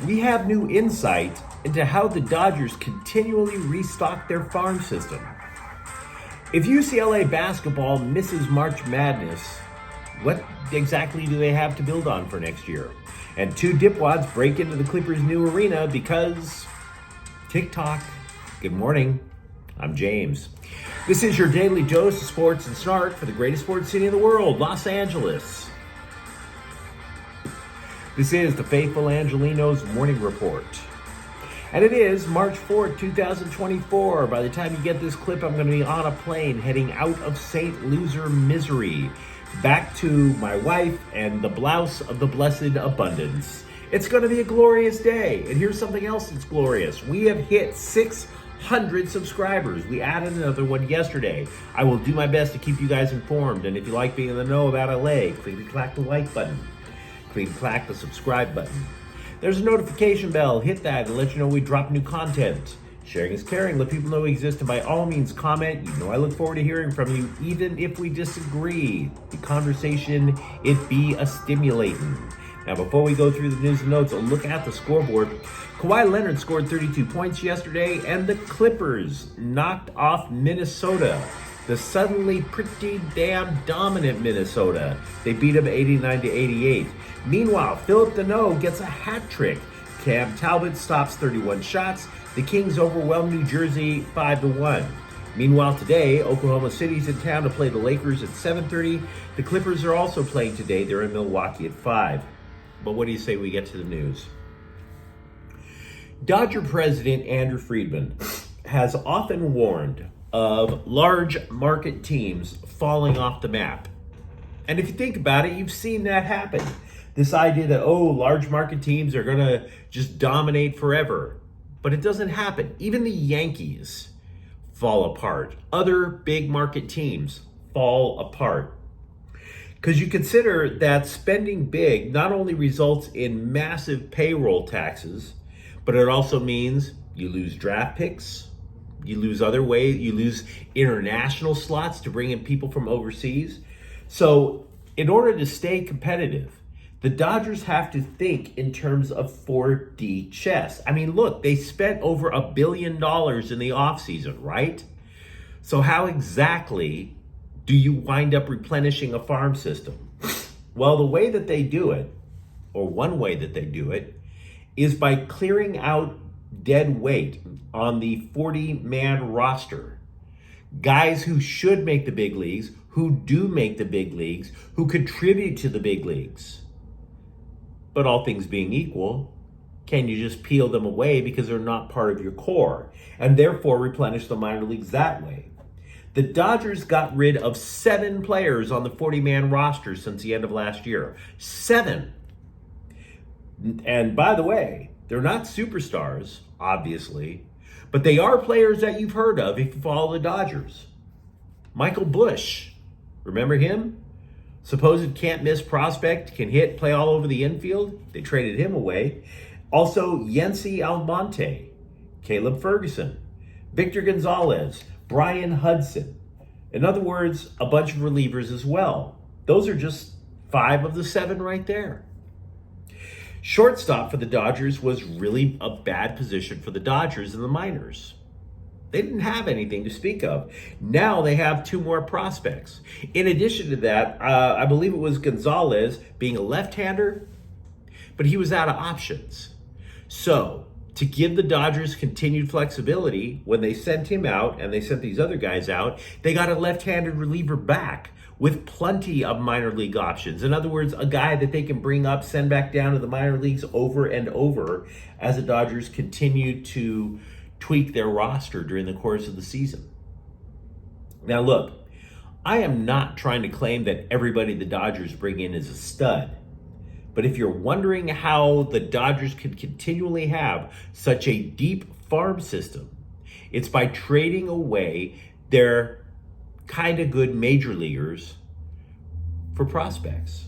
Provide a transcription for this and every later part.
we have new insight into how the Dodgers continually restock their farm system. If UCLA basketball misses March Madness, what exactly do they have to build on for next year? And two dipwads break into the Clippers' new arena because TikTok. Good morning. I'm James. This is your daily dose of sports and snark for the greatest sports city in the world, Los Angeles. This is the faithful Angelenos morning report. And it is March 4th, 2024. By the time you get this clip, I'm going to be on a plane heading out of St. Loser misery back to my wife and the blouse of the blessed abundance. It's going to be a glorious day. And here's something else that's glorious. We have hit 600 subscribers. We added another one yesterday. I will do my best to keep you guys informed. And if you like being in the know about LA, click and clack the like button. Click and clack the subscribe button. There's a notification bell. Hit that and let you know we drop new content. Sharing is caring. Let people know we exist. And by all means, comment. You know I look forward to hearing from you, even if we disagree. The conversation, it be a stimulating. Now, before we go through the news and notes, a look at the scoreboard. Kawhi Leonard scored 32 points yesterday, and the Clippers knocked off Minnesota. The suddenly pretty damn dominant Minnesota. They beat them 89-88. Meanwhile, Philip Deneau gets a hat trick. Cam Talbot stops 31 shots. The Kings overwhelm New Jersey 5-1. Meanwhile, today, Oklahoma City's in town to play the Lakers at 7:30. The Clippers are also playing today. They're in Milwaukee at 5. But what do you say we get to the news? Dodger president Andrew Friedman has often warned of large market teams falling off the map. And if you think about it, you've seen that happen. This idea that, large market teams are going to just dominate forever. But it doesn't happen. Even the Yankees fall apart. Other big market teams fall apart. Because you consider that spending big not only results in massive payroll taxes, but it also means you lose draft picks, you lose other ways, you lose international slots to bring in people from overseas. So in order to stay competitive, the Dodgers have to think in terms of 4D chess. I mean, look, they spent over $1 billion in the offseason, right? So how exactly do you wind up replenishing a farm system? Well, the way that they do it, or one way that they do it, is by clearing out dead weight on the 40-man roster. Guys who should make the big leagues, who do make the big leagues, who contribute to the big leagues. But all things being equal, can you just peel them away because they're not part of your core, and therefore replenish the minor leagues that way? The Dodgers got rid of 7 players on the 40-man roster since the end of last year. 7. And by the way, they're not superstars, obviously, but they are players that you've heard of if you follow the Dodgers. Michael Busch, remember him? Supposed can't-miss prospect, can hit, play all over the infield. They traded him away. Also, Yency Almonte, Caleb Ferguson, Victor Gonzalez, Brian Hudson. In other words, a bunch of relievers as well. Those are just 5 of the 7 right there. Shortstop for the Dodgers was really a bad position for the Dodgers in the minors. They didn't have anything to speak of. Now they have 2 more prospects. In addition to that, I believe it was Gonzalez being a left-hander, but he was out of options. So to give the Dodgers continued flexibility, when they sent him out and they sent these other guys out, they got a left-handed reliever back with plenty of minor league options. In other words, a guy that they can bring up, send back down to the minor leagues over and over as the Dodgers continue to tweak their roster during the course of the season. Now look, I am not trying to claim that everybody the Dodgers bring in is a stud. But if you're wondering how the Dodgers could continually have such a deep farm system, it's by trading away their kind of good major leaguers for prospects.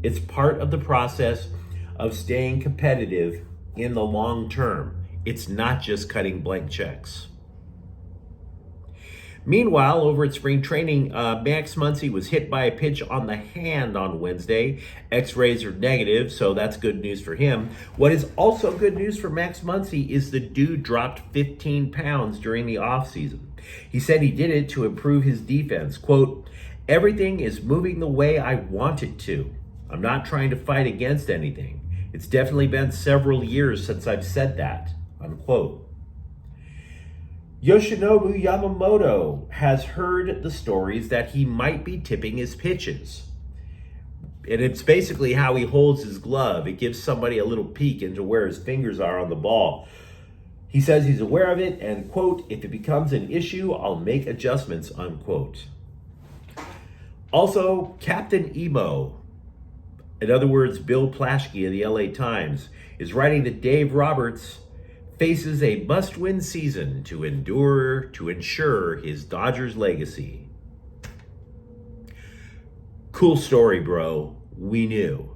It's part of the process of staying competitive in the long term. It's not just cutting blank checks. Meanwhile, over at spring training, Max Muncy was hit by a pitch on the hand on Wednesday. X-rays are negative, so that's good news for him. What is also good news for Max Muncy is the dude dropped 15 pounds during the offseason. He said he did it to improve his defense. Quote, "Everything is moving the way I want it to. I'm not trying to fight against anything. It's definitely been several years since I've said that," unquote. Yoshinobu Yamamoto has heard the stories that he might be tipping his pitches. And it's basically how he holds his glove. It gives somebody a little peek into where his fingers are on the ball. He says he's aware of it and, quote, "If it becomes an issue, I'll make adjustments," unquote. Also, Captain Emo, in other words, Bill Plaschke of the LA Times, is writing that Dave Roberts faces a must-win season to ensure his Dodgers legacy. Cool story, bro. We knew.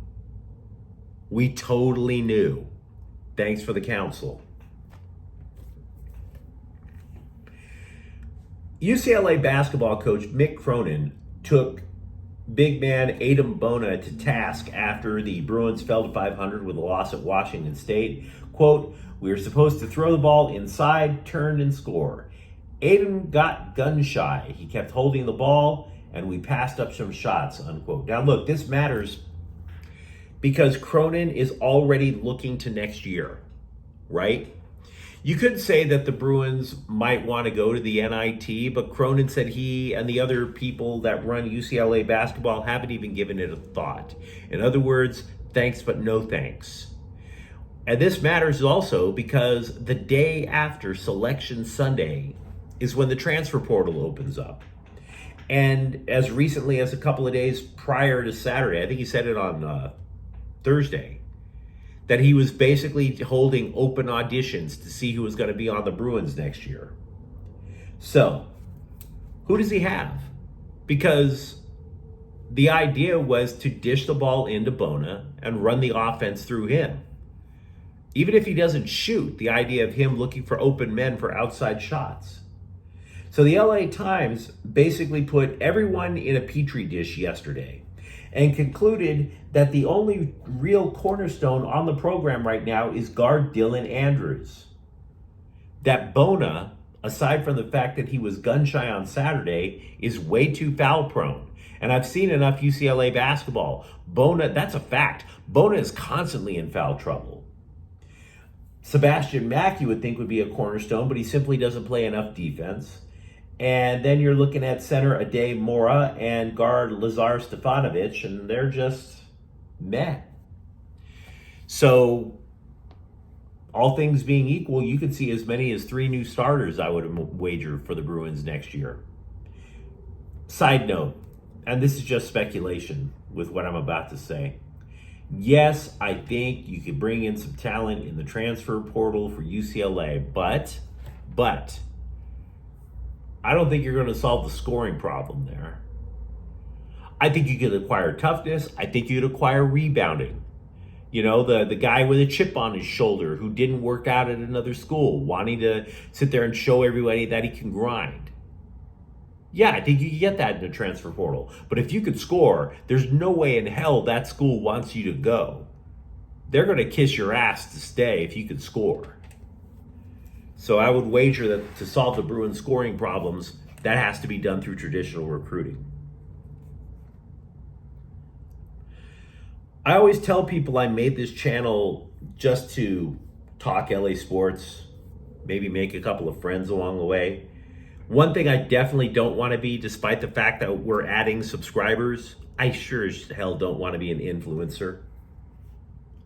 We totally knew. Thanks for the counsel. UCLA basketball coach Mick Cronin took big man Adam Bona to task after the Bruins fell to 500 with a loss at Washington State. Quote, "We were supposed to throw the ball inside, turn, and score. Adam got gun shy. He kept holding the ball, and we passed up some shots," unquote. Now look, this matters because Cronin is already looking to next year, right? You could say that the Bruins might want to go to the NIT, but Cronin said he and the other people that run UCLA basketball haven't even given it a thought. In other words, thanks but no thanks. And this matters also because the day after Selection Sunday is when the transfer portal opens up. And as recently as a couple of days prior to Saturday, I think he said it on Thursday, that he was basically holding open auditions to see who was going to be on the Bruins next year. So, who does he have? Because the idea was to dish the ball into Bona and run the offense through him. Even if he doesn't shoot, the idea of him looking for open men for outside shots. So the LA Times basically put everyone in a petri dish yesterday and concluded that the only real cornerstone on the program right now is guard Dylan Andrews. That Bona, aside from the fact that he was gun shy on Saturday, is way too foul prone. And I've seen enough UCLA basketball. Bona, that's a fact. Bona is constantly in foul trouble. Sebastian Mack, you would think, would be a cornerstone, but he simply doesn't play enough defense. And then you're looking at center Ade Mora and guard Lazar Stefanovic, and they're just meh. So, all things being equal, you could see as many as 3 new starters, I would wager, for the Bruins next year. Side note, and this is just speculation with what I'm about to say. Yes, I think you could bring in some talent in the transfer portal for UCLA, but I don't think you're going to solve the scoring problem there. I think you could acquire toughness. I think you could acquire rebounding. You know, the guy with a chip on his shoulder who didn't work out at another school, wanting to sit there and show everybody that he can grind. Yeah, I think you can get that in the transfer portal. But if you could score, there's no way in hell that school wants you to go. They're going to kiss your ass to stay if you could score. So I would wager that to solve the Bruins scoring problems, that has to be done through traditional recruiting. I always tell people I made this channel just to talk LA sports, maybe make a couple of friends along the way. One thing I definitely don't want to be, despite the fact that we're adding subscribers, I sure as hell don't want to be an influencer.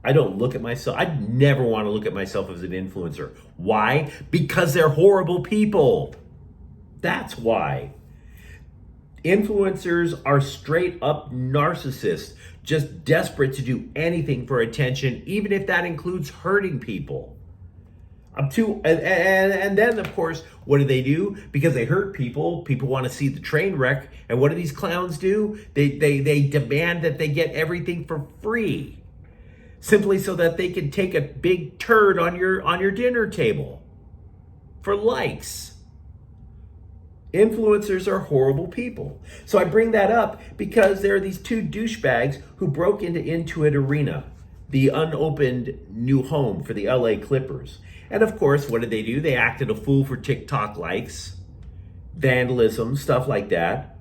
I don't look at myself. I'd never want to look at myself as an influencer. Why? Because they're horrible people. That's why. Influencers are straight up narcissists, just desperate to do anything for attention, even if that includes hurting people. And then, of course, what do? Because they hurt people, people want to see the train wreck. And what do these clowns do? They demand that they get everything for free, simply so that they can take a big turd on your dinner table for likes. Influencers are horrible people. So I bring that up because there are these two douchebags who broke into Intuit Arena, the unopened new home for the LA Clippers. And of course, what did they do? They acted a fool for TikTok likes, vandalism, stuff like that.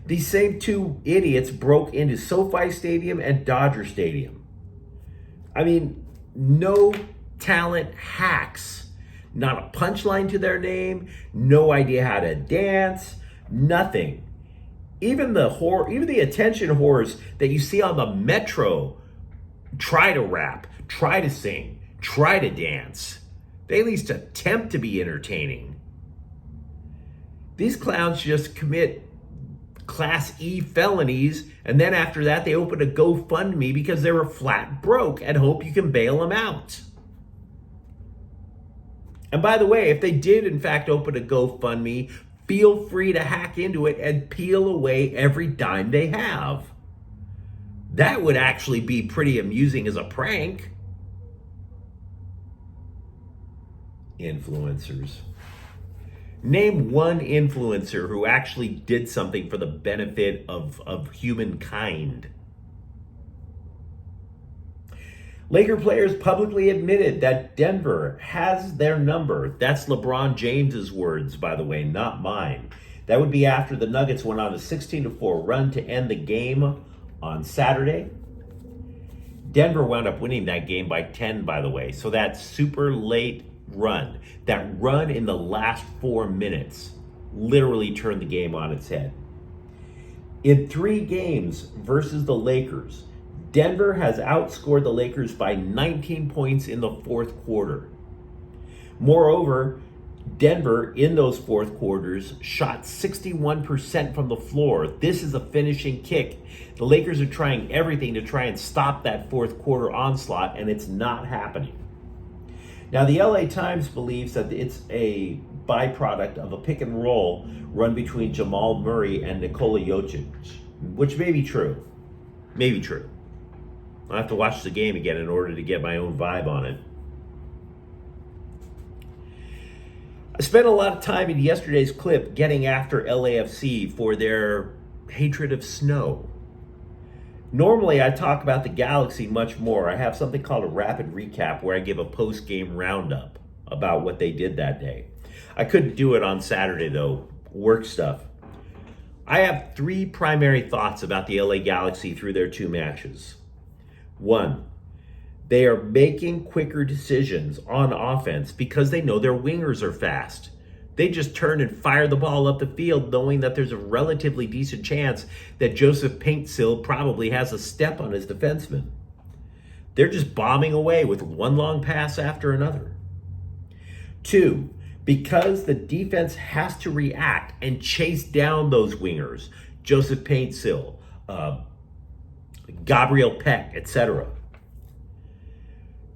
These same two idiots broke into SoFi Stadium and Dodger Stadium. I mean, no talent hacks. Not a punchline to their name, no idea how to dance, nothing. Even the attention whores that you see on the metro try to rap, try to sing, try to dance. They at least attempt to be entertaining. These clowns just commit Class E felonies, and then after that they open a GoFundMe because they were flat broke and hope you can bail them out. And by the way, if they did in fact open a GoFundMe, feel free to hack into it and peel away every dime they have. That would actually be pretty amusing as a prank. Influencers. Name one influencer who actually did something for the benefit of humankind. Laker players publicly admitted that Denver has their number. That's LeBron James's words, by the way, not mine. That would be after the Nuggets went on a 16-4 run to end the game on Saturday. Denver wound up winning that game by 10, by the way. So that super late run, that run in the last 4 minutes, literally turned the game on its head. In 3 games versus the Lakers, Denver has outscored the Lakers by 19 points in the fourth quarter. Moreover, Denver in those fourth quarters shot 61% from the floor. This is a finishing kick. The Lakers are trying everything to try and stop that fourth quarter onslaught, and it's not happening. Now, the LA Times believes that it's a byproduct of a pick and roll run between Jamal Murray and Nikola Jokic, which may be true. Maybe true. I'll have to watch the game again in order to get my own vibe on it. I spent a lot of time in yesterday's clip getting after LAFC for their hatred of snow. Normally, I talk about the Galaxy much more. I have something called a rapid recap where I give a post-game roundup about what they did that day. I couldn't do it on Saturday, though. Work stuff. I have 3 primary thoughts about the LA Galaxy through their 2 matches. 1, they are making quicker decisions on offense because they know their wingers are fast. They just turn and fire the ball up the field knowing that there's a relatively decent chance that Joseph Paintsil probably has a step on his defenseman. They're just bombing away with one long pass after another. 2, because the defense has to react and chase down those wingers, Joseph Paintsil, Gabriel Peck, etc.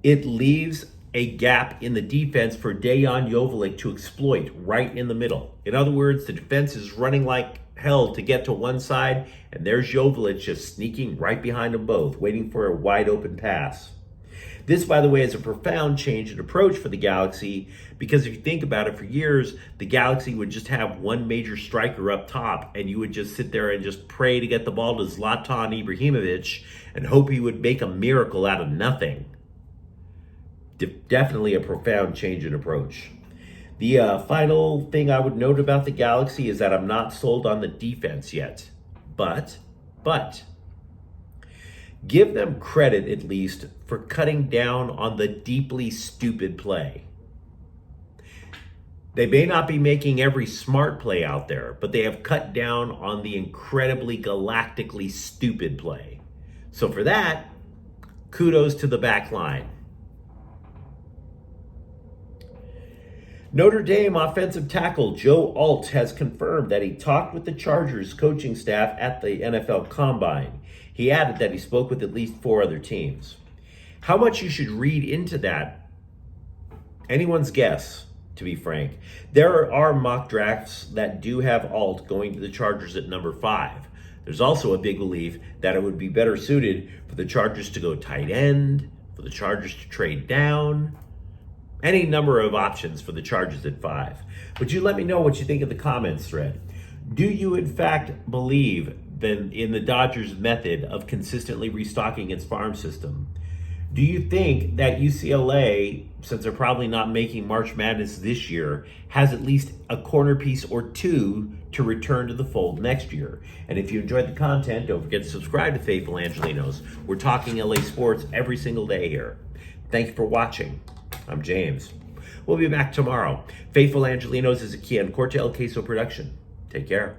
It leaves a gap in the defense for Dejan Joveljic to exploit right in the middle. In other words, the defense is running like hell to get to one side, and there's Joveljic just sneaking right behind them both, waiting for a wide open pass. This, by the way, is a profound change in approach for the Galaxy, because if you think about it, for years, the Galaxy would just have one major striker up top, and you would just sit there and just pray to get the ball to Zlatan Ibrahimovic and hope he would make a miracle out of nothing. Definitely a profound change in approach. The final thing I would note about the Galaxy is that I'm not sold on the defense yet. But, give them credit, at least, for cutting down on the deeply stupid play. They may not be making every smart play out there, but they have cut down on the incredibly galactically stupid play. So for that, kudos to the back line. Notre Dame offensive tackle Joe Alt has confirmed that he talked with the Chargers coaching staff at the NFL Combine. He added that he spoke with at least 4 other teams. How much you should read into that, anyone's guess, to be frank. There are mock drafts that do have Alt going to the Chargers at number 5. There's also a big belief that it would be better suited for the Chargers to go tight end, for the Chargers to trade down. Any number of options for the Chargers at 5. But you let me know what you think of the comments thread. Do you in fact believe in the Dodgers' method of consistently restocking its farm system? Do you think that UCLA, since they're probably not making March Madness this year, has at least a corner piece or two to return to the fold next year? And if you enjoyed the content, don't forget to subscribe to Faithful Angelenos. We're talking LA sports every single day here. Thank you for watching. I'm James. We'll be back tomorrow. Faithful Angelenos is a Kian Corte El Queso production. Take care.